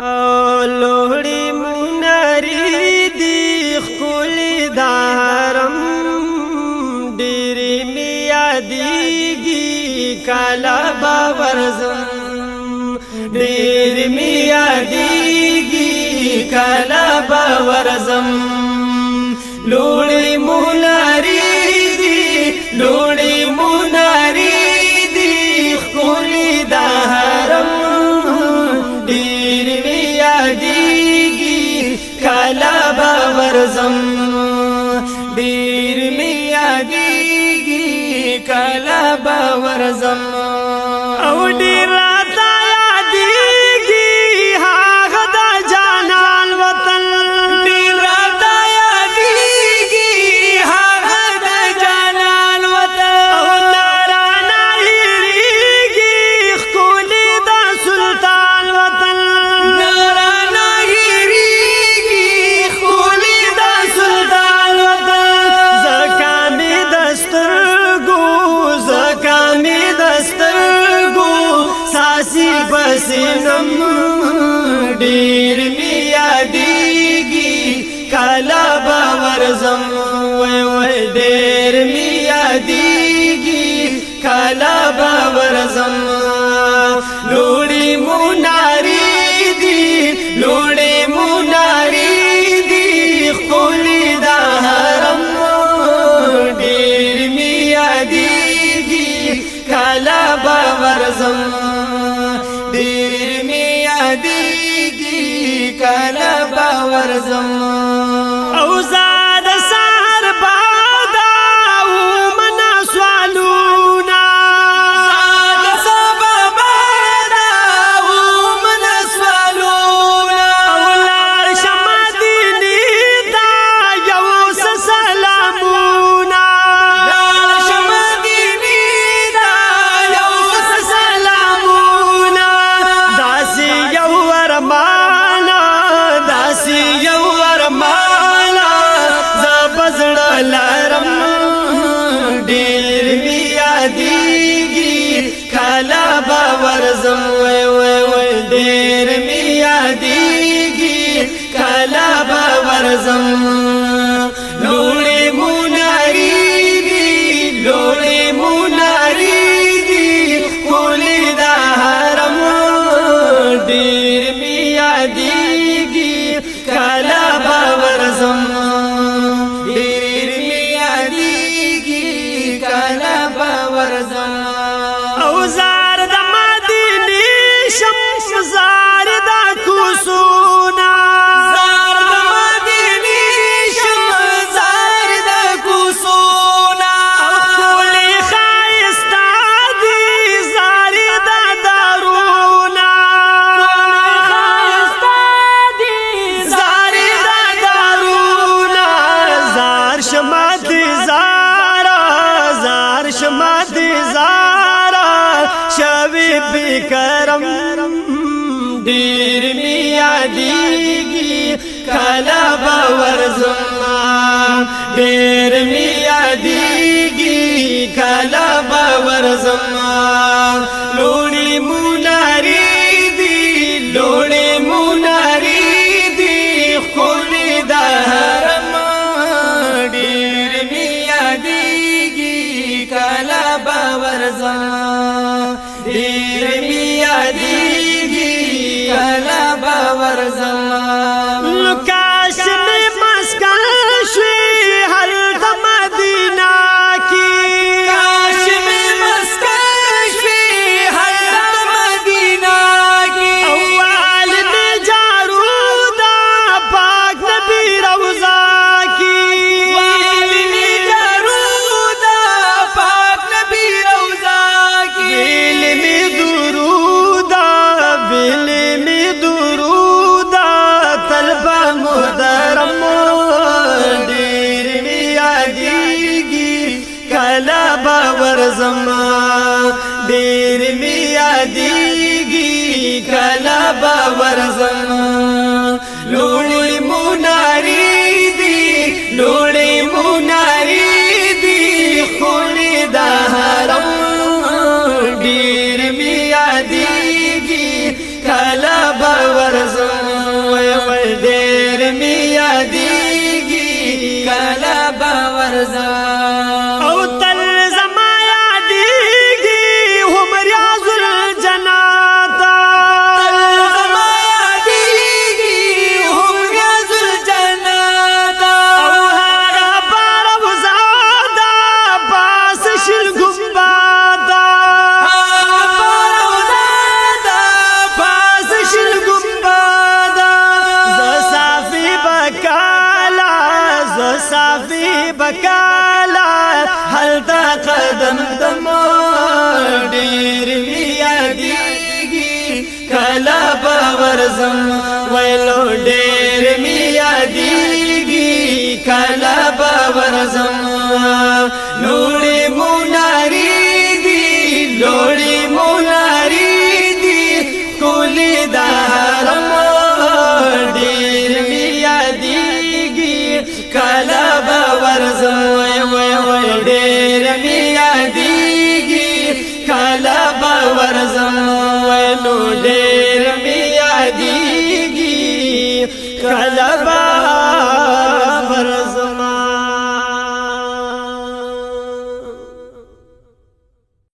لوړی مناری دی خلی دارم ډیری می یادیږي کلا باورزم ډیری می یادیږي کلا باورزم لوړی مناری دی لوړی مناری دی خلی دارم کلا باورزم ډیر می یادیږي کلا باورزم او ډیر راته یادیږي هغه د جانان وطن ډیر راته یادیږي هغه د جانان وطن او نارانه هېرېږي ښکلي د سلطان وطن بسنم ډیر می یادیږي کلا باورزم وای وای ډیر می یادیږي کلا باورزم لوړی مناری دی لوړی مناری دی خلی د حرم ډیر می یادیږي کلا باورزم ډیر می یادیږي کلا باورزم او زاد سحر بادا او منا سوالونا زاد سبا بادا او منا سوالونا او لار شمدینی دا یو سلامونا لار شمدینی دا یو سلامونا داسی یو ورمانا داسی یو ورمانا زبزړه لارم ډیر می یادیږي کلا باورزم وای وای وای ډیر می یادیږي کلا باورزم لوړی مناری دی لوړی مناری دی خلی د حرم ډیر می یادیږي کلا باورزم ډیر می یادیږي کلا باورزم او زار د مدینه شمس زار د کوسونا زار د مدینه شمس زار د کوسونا خلی خایستا دی زار د دارونا شمد زارا زار شمد زارا شوی بکرم ډیر می یادیږي کلا باورزم ډیر می یادیږي کلا باورزم لوړی مناری دی لوړی مناری دی خلی د حرم ډیر می یادیږي کلا باورزم ډیر می یادیږي کلا باورزم لکاش می مسکن شوی هلته مدینه کی کاش می مسکن شوی هلته مدینه کی اول می جارو دا پاک نبی روضا کی کلا باورزم ډیر می یادیږي کلا باورزم لوړی مناری دی لوړی مناری دی خلی د حرم ډیر می یادیږي کلا باورزم ورزم ویلو ډیر می یادېږي کله به ورزم لوړې منارې دي لوړې منارې دي ښکلې د حرم ډیر می یادېږي کله به ورزم ډیر می یادېږي کله به ورزم